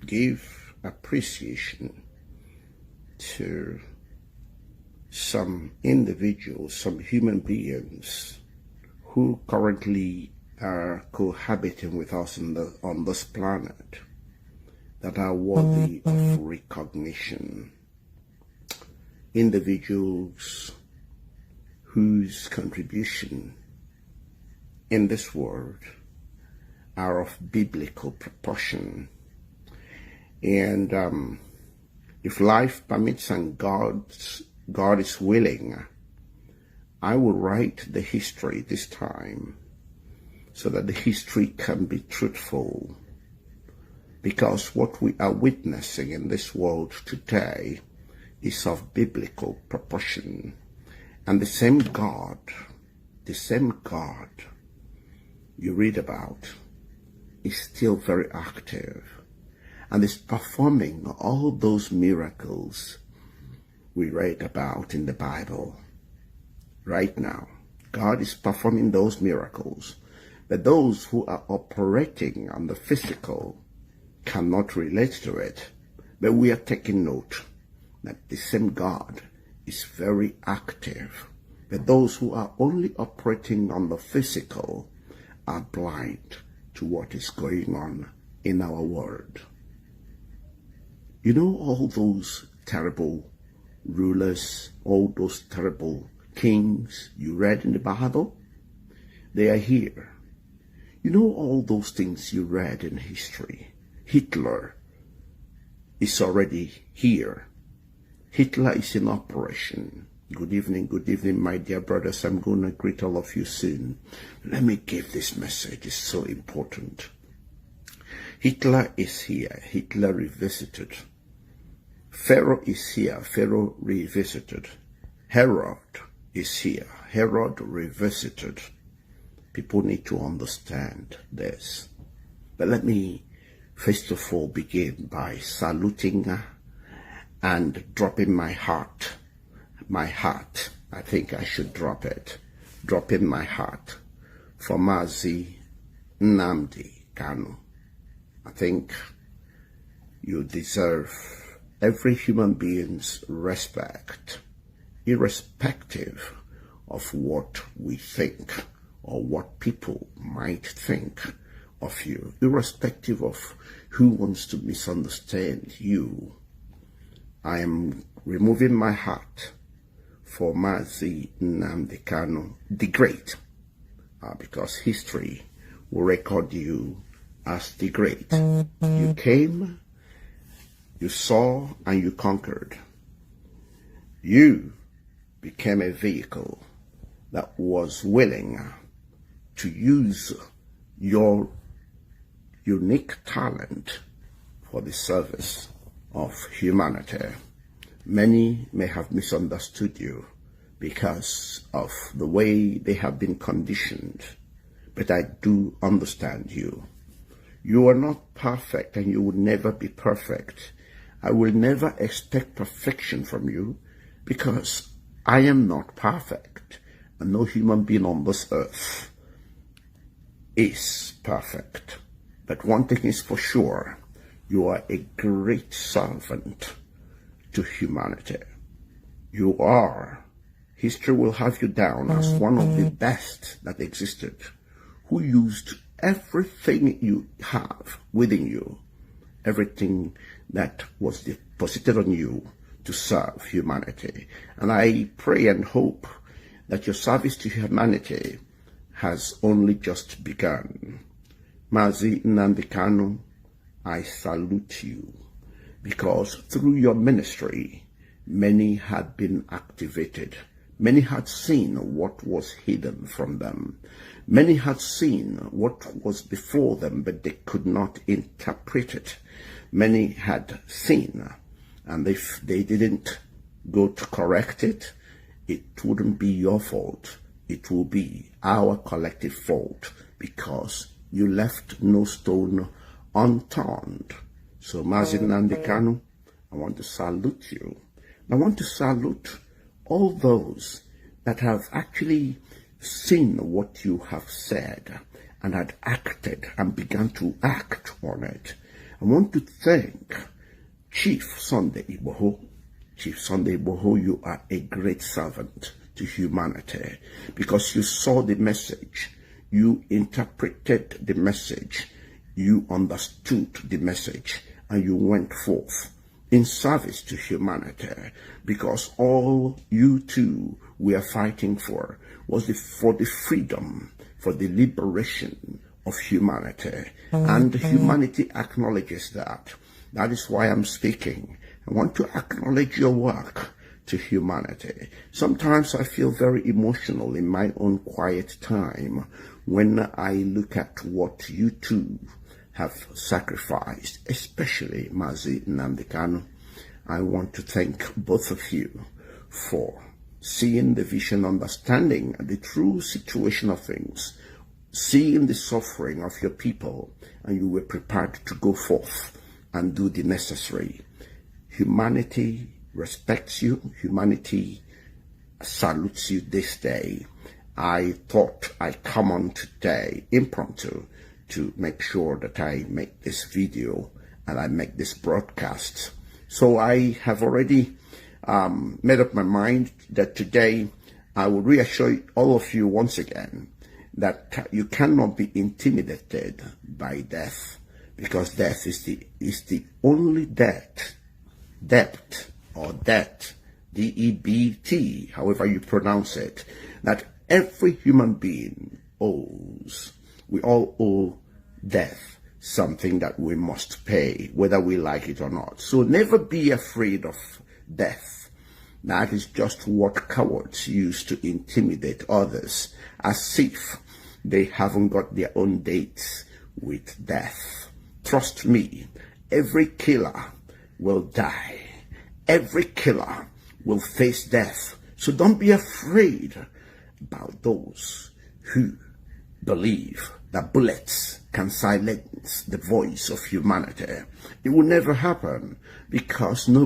give appreciation to some individuals, some human beings who currently are cohabiting with us on this planet that are worthy of recognition. Individuals whose contribution in this world are of biblical proportion. And if life permits and God is willing, I will write the history this time so that the history can be truthful. Because what we are witnessing in this world today is of biblical proportion. And the same God you read about is still very active and is performing all those miracles we read about in the Bible. Right now, God is performing those miracles, but those who are operating on the physical cannot relate to it. But we are taking note that the same God is very active, but those who are only operating on the physical are blind to what is going on in our world. You know, all those terrible rulers, all those terrible kings you read in the Bible, they are here. You know, all those things you read in history, Hitler is already here. Hitler is in operation. Good evening, my dear brothers. I'm going to greet all of you soon. Let me give this message. It's so important. Hitler is here. Hitler revisited. Pharaoh is here. Pharaoh revisited. Herod is here. Herod revisited. People need to understand this. But let me first of all begin by saluting and dropping my heart. I think I should drop it. Dropping my heart for Mazi Nnamdi Kanu. I think you deserve every human being's respect, irrespective of what we think or what people might think of you, irrespective of who wants to misunderstand you. I am removing my heart for Mazi Nnamdi Kanu, the Great, because history will record you as the Great. You came, you saw, and you conquered. You became a vehicle that was willing to use your unique talent for the service of humanity. Many may have misunderstood you because of the way they have been conditioned, but I do understand you. You are not perfect and you will never be perfect. I will never expect perfection from you because I am not perfect, and no human being on this earth is perfect. But one thing is for sure, you are a great servant to humanity. You are. History will have you down as one of the best that existed, who used everything you have within you, everything that was deposited on you to serve humanity. And I pray and hope that your service to humanity has only just begun. Mazi Nnamdi Kanu, I salute you, because through your ministry, many had been activated. Many had seen what was hidden from them. Many had seen what was before them, but they could not interpret it. Many had seen, and if they didn't go to correct it, it wouldn't be your fault. It will be our collective fault, because you left no stone unturned. So Mazi Nnamdi Kanu, I want to salute you. I want to salute all those that have actually seen what you have said and had acted and began to act on it. I want to thank Chief Sunday Igboho. Chief Sunday Igboho, you are a great servant to humanity because you saw the message, you interpreted the message, you understood the message, and you went forth in service to humanity, because all you two were fighting for was for the freedom, for the liberation of humanity. And humanity acknowledges that. That is why I'm speaking. I want to acknowledge your work to humanity. Sometimes I feel very emotional in my own quiet time when I look at what you two have sacrificed, especially Mazi Nnamdi Kanu. I want to thank both of you for seeing the vision, understanding the true situation of things, seeing the suffering of your people, and you were prepared to go forth and do the necessary. Humanity respects you. Humanity salutes you this day. I thought I'd come on today impromptu to make sure that I make this video and I make this broadcast. So I have already made up my mind that today I will reassure all of you once again that you cannot be intimidated by death, because death is the only debt, D-E-B-T, however you pronounce it, that every human being owes. We all owe death, something that we must pay, whether we like it or not. So never be afraid of death. That is just what cowards use to intimidate others, as if they haven't got their own dates with death. Trust me, every killer will die. Every killer will face death. So don't be afraid about those who believe that bullets can silence the voice of humanity. It will never happen, because no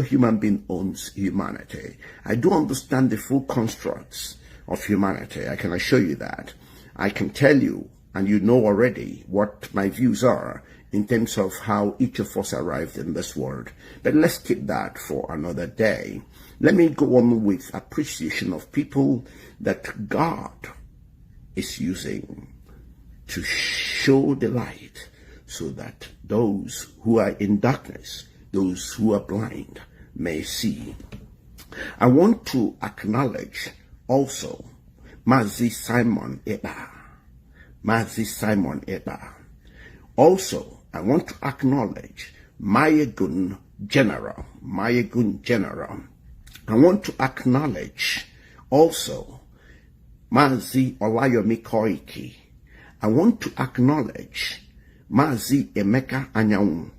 human being owns humanity. I do understand the full constructs of humanity. I can assure you that. I can tell you, and you know already, what my views are in terms of how each of us arrived in this world. But let's keep that for another day. Let me go on with appreciation of people that God is using to show the light, so that those who are in darkness, those who are blind, may see. I want to acknowledge also Mazi Simon Eba. Mazi Simon Eba. Also, I want to acknowledge Mayegun General. Mayegun General. I want to acknowledge also Mazi Olayomi Koiki. I want to acknowledge Mazi Emeka Anyanwu.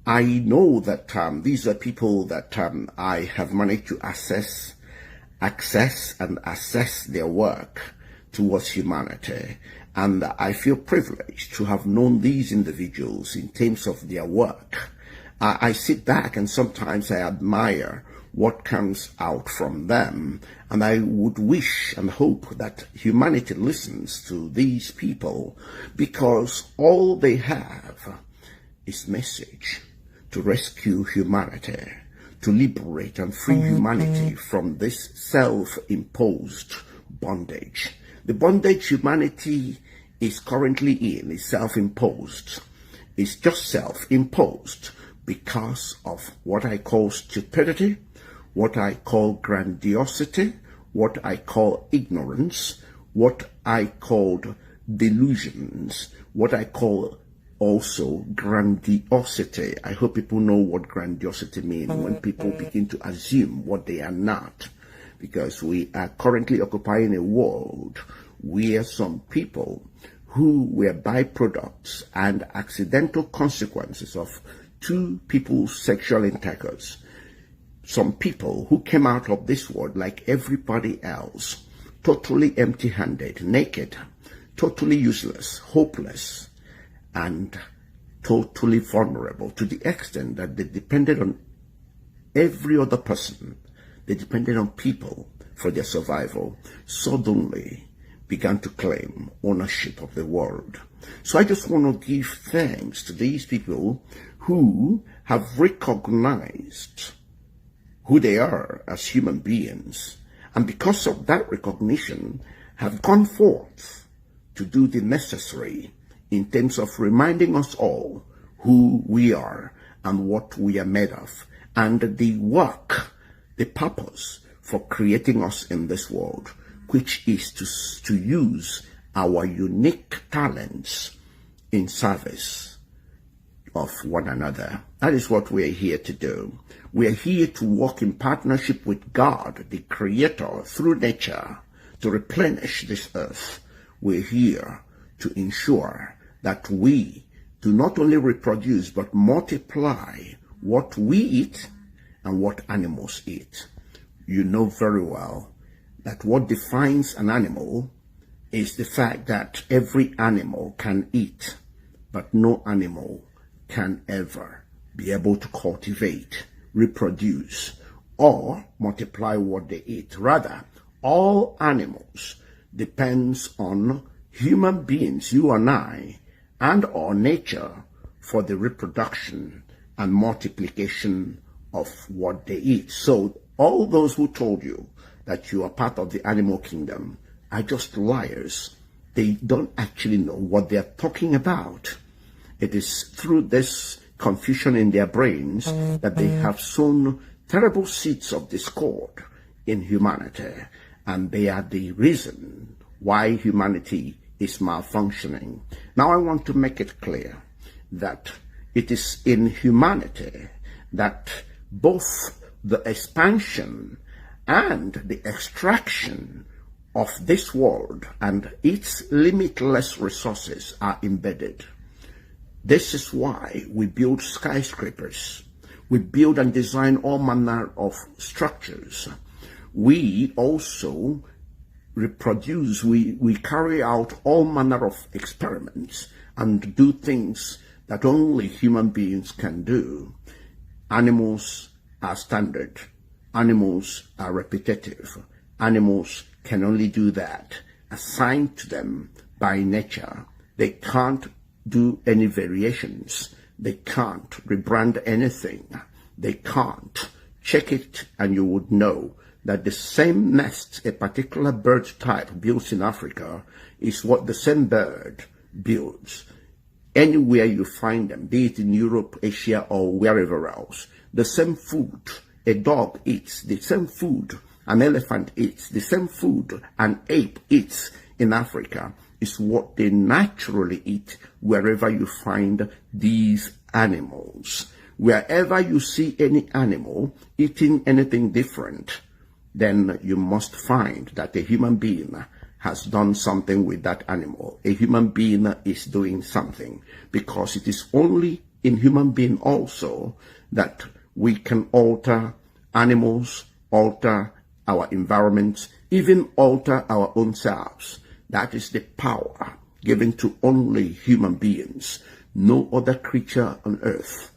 I know that these are people that I have managed to access and assess their work towards humanity. And I feel privileged to have known these individuals in terms of their work. I sit back and sometimes I admire what comes out from them, and I would wish and hope that humanity listens to these people, because all they have is message to rescue humanity, to liberate and free humanity from this self-imposed bondage. The bondage humanity is currently in is self-imposed. It's just self-imposed because of what I call stupidity, what I call grandiosity, what I call ignorance, what I called delusions, what I call also grandiosity. I hope people know what grandiosity means when people begin to assume what they are not, because we are currently occupying a world where some people who were byproducts and accidental consequences of two people's sexual intercourse, some people who came out of this world like everybody else, totally empty-handed, naked, totally useless, hopeless, and totally vulnerable, to the extent that they depended on every other person. They depended on people for their survival. Suddenly began to claim ownership of the world. So I just want to give thanks to these people who have recognized who they are as human beings, and because of that recognition have gone forth to do the necessary in terms of reminding us all who we are and what we are made of, and the work, the purpose for creating us in this world, which is to use our unique talents in service of one another. That is what we are here to do. We are here to work in partnership with God, the Creator, through nature, to replenish this earth. We're here to ensure that we do not only reproduce, but multiply what we eat and what animals eat. You know very well that what defines an animal is the fact that every animal can eat, but no animal can ever be able to cultivate, reproduce, or multiply what they eat. Rather, all animals depends on human beings, you and I, and our nature for the reproduction and multiplication of what they eat. So all those who told you that you are part of the animal kingdom are just liars. They don't actually know what they're talking about. It is through this confusion in their brains that they have sown terrible seeds of discord in humanity, and they are the reason why humanity is malfunctioning. Now I want to make it clear that it is in humanity that both the expansion and the extraction of this world and its limitless resources are embedded. This is why we build skyscrapers. We build and design all manner of structures. We also reproduce, we carry out all manner of experiments and do things that only human beings can do. Animals are standard. Animals are repetitive. Animals can only do that assigned to them by nature. They can't do any variations. They can't rebrand anything. They can't check it and you would know that the same nest a particular bird type builds in Africa is what the same bird builds anywhere you find them, be it in Europe, Asia, or wherever else. The same food a dog eats, the same food an elephant eats, the same food an ape eats in Africa is what they naturally eat wherever you find these animals. Wherever you see any animal eating anything different, then you must find that a human being has done something with that animal. A human being is doing something, because it is only in human being also that we can alter animals, alter our environments, even alter our own selves. That is the power given to only human beings. No other creature on earth,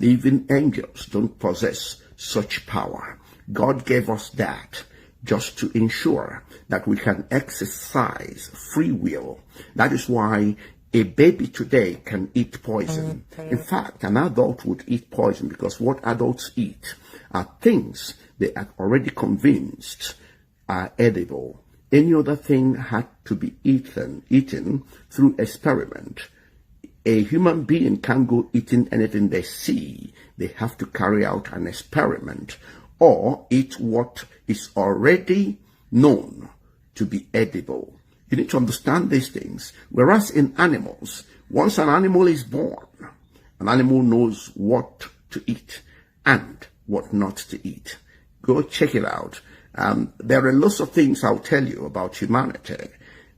even angels, don't possess such power. God gave us that just to ensure that we can exercise free will. That is why a baby today can eat poison. In fact, an adult would eat poison, because what adults eat are things they are already convinced are edible. Any other thing had to be eaten through experiment. A human being can't go eating anything they see. They have to carry out an experiment or eat what is already known to be edible. You need to understand these things. Whereas in animals, once an animal is born, an animal knows what to eat and what not to eat. Go check it out. There are lots of things I'll tell you about humanity,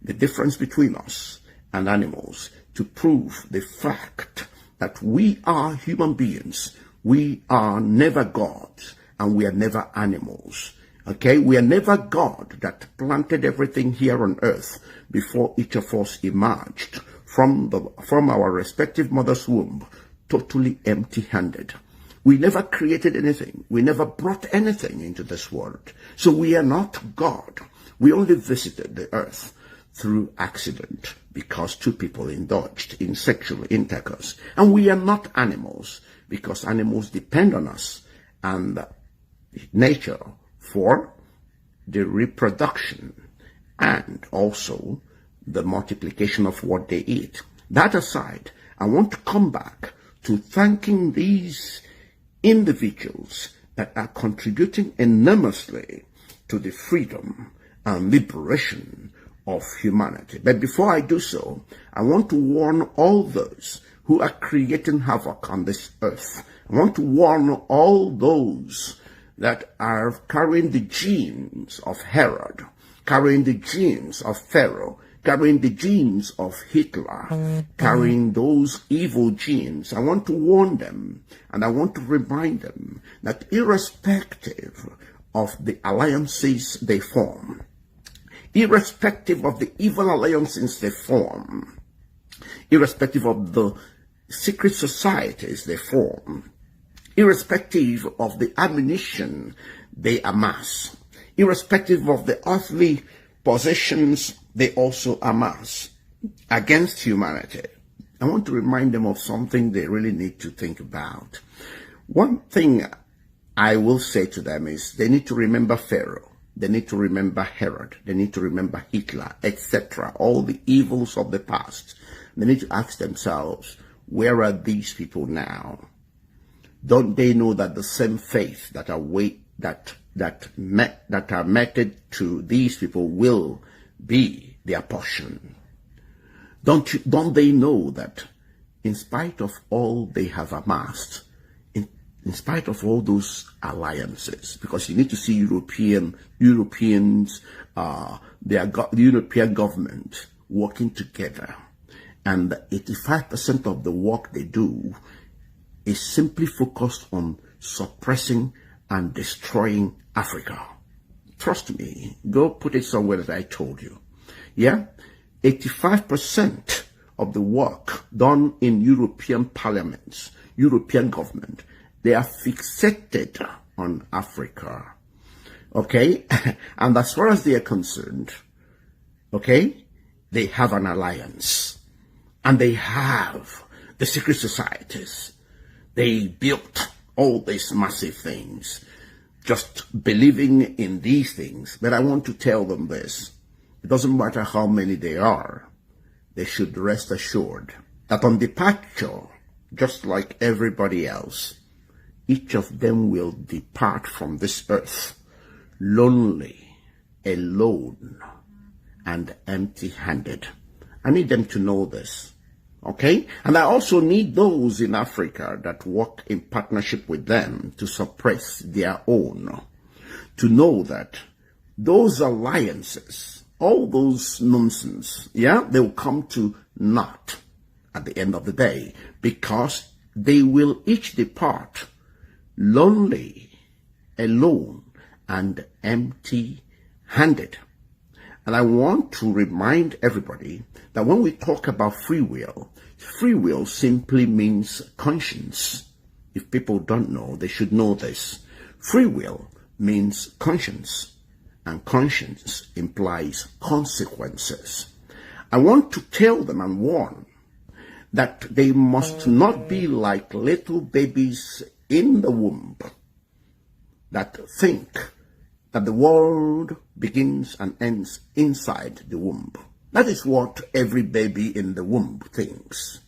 the difference between us and animals, to prove the fact that we are human beings. We are never gods, and we are never animals. Okay, we are never God that planted everything here on earth before each of us emerged from our respective mother's womb, totally empty-handed. We never created anything. We never brought anything into this world. So we are not God. We only visited the earth through accident because two people indulged in sexual intercourse. And we are not animals, because animals depend on us and nature for the reproduction and also the multiplication of what they eat. That aside, I want to come back to thanking these individuals that are contributing enormously to the freedom and liberation of humanity. But before I do so, I want to warn all those who are creating havoc on this earth. I want to warn all those that are carrying the genes of Herod, carrying the genes of Pharaoh, carrying the genes of Hitler, carrying those evil genes. I want to warn them, and I want to remind them that irrespective of the alliances they form, irrespective of the evil alliances they form, irrespective of the secret societies they form, irrespective of the ammunition they amass, irrespective of the earthly possessions they also amass against humanity, I want to remind them of something they really need to think about. One thing I will say to them is they need to remember Pharaoh, they need to remember Herod, they need to remember Hitler, etc., all the evils of the past. They need to ask themselves, where are these people now? Don't they know that the same faith that are meted to these people will be their portion? Don't they know that in spite of all they have amassed, in spite of all those alliances, because you need to see Europeans, the European government working together, and 85% of the work they do is simply focused on suppressing and destroying Africa. Trust me, go put it somewhere that I told you. Yeah? 85% of the work done in European parliaments, European government, they are fixated on Africa. Okay? And as far as they are concerned, okay, they have an alliance. And they have the secret societies. They built all these massive things, just believing in these things. But I want to tell them this. It doesn't matter how many they are. They should rest assured that on departure, just like everybody else, each of them will depart from this earth lonely, alone, and empty-handed. I need them to know this. Okay? And I also need those in Africa that work in partnership with them to suppress their own, to know that those alliances, all those nonsense, yeah, they will come to naught at the end of the day, because they will each depart lonely, alone, and empty-handed. And I want to remind everybody that when we talk about free will simply means conscience. If people don't know, they should know this. Free will means conscience, and conscience implies consequences. I want to tell them and warn that they must not be like little babies in the womb that think that the world begins and ends inside the womb. That is what every baby in the womb thinks.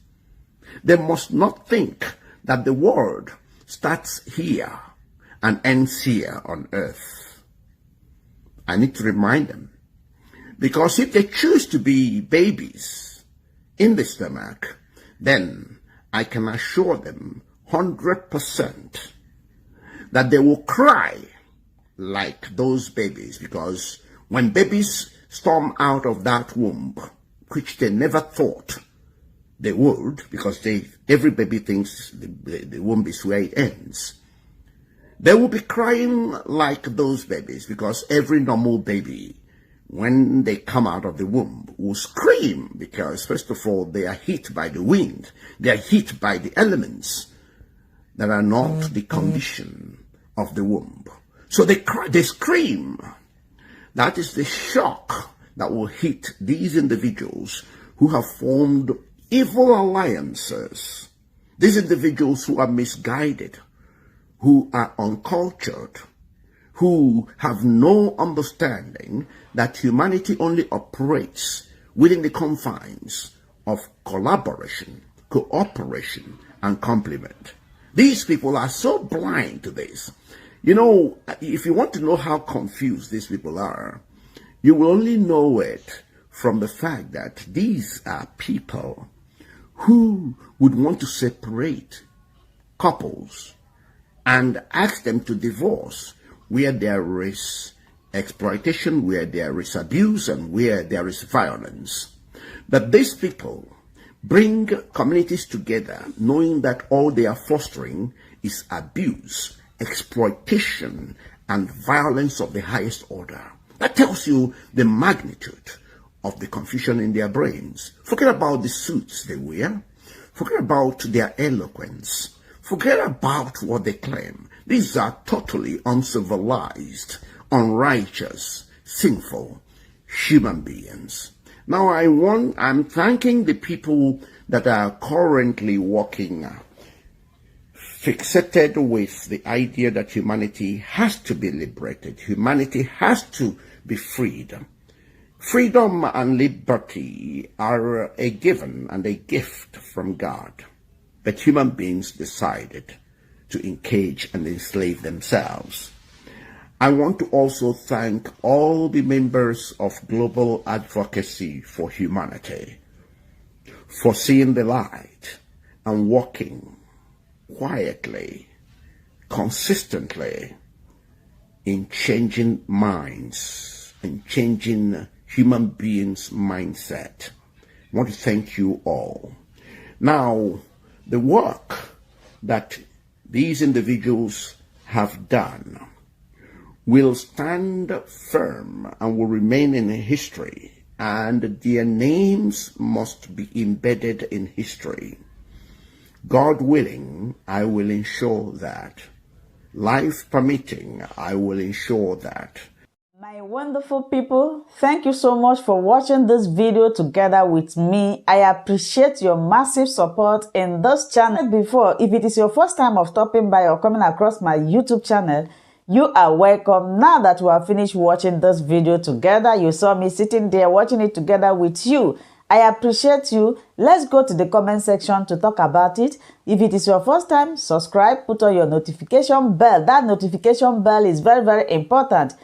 They must not think that the world starts here and ends here on earth. I need to remind them, because if they choose to be babies in the stomach, then I can assure them 100% that they will cry like those babies, because when babies storm out of that womb, which they never thought they would, because every baby thinks the womb is where it ends, they will be crying like those babies, because every normal baby, when they come out of the womb, will scream, because first of all, they are hit by the wind, they are hit by the elements that are not the condition of the womb. So they cry, they scream. That is the shock that will hit these individuals who have formed evil alliances, these individuals who are misguided, who are uncultured, who have no understanding that humanity only operates within the confines of collaboration, cooperation, and complement. These people are so blind to this. You know, if you want to know how confused these people are, you will only know it from the fact that these are people who would want to separate couples and ask them to divorce where there is exploitation, where there is abuse, and where there is violence. But these people bring communities together knowing that all they are fostering is abuse, exploitation, and violence of the highest order. That tells you the magnitude of the confusion in their brains. Forget about the suits they wear. Forget about their eloquence. Forget about what they claim. These are totally uncivilized, unrighteous, sinful human beings. Now I'm thanking the people that are currently working fixated with the idea that humanity has to be liberated. Humanity has to be freed. Freedom and liberty are a given and a gift from God. But human beings decided to engage and enslave themselves. I want to also thank all the members of Global Advocacy for Humanity for seeing the light and working quietly, consistently in changing minds and changing human beings' mindset. I want to thank you all. Now, the work that these individuals have done will stand firm and will remain in history, and their names must be embedded in history. God willing, I will ensure that. Life permitting, I will ensure that. My wonderful people, thank you so much for watching this video together with me. I appreciate your massive support in this channel. Before, if it is your first time of stopping by or coming across my YouTube channel, you are welcome. Now that we have finished watching this video together, you saw me sitting there watching it together with you. I appreciate you. Let's go to the comment section to talk about it. If it is your first time, subscribe, put on your notification bell. That notification bell is very, very important.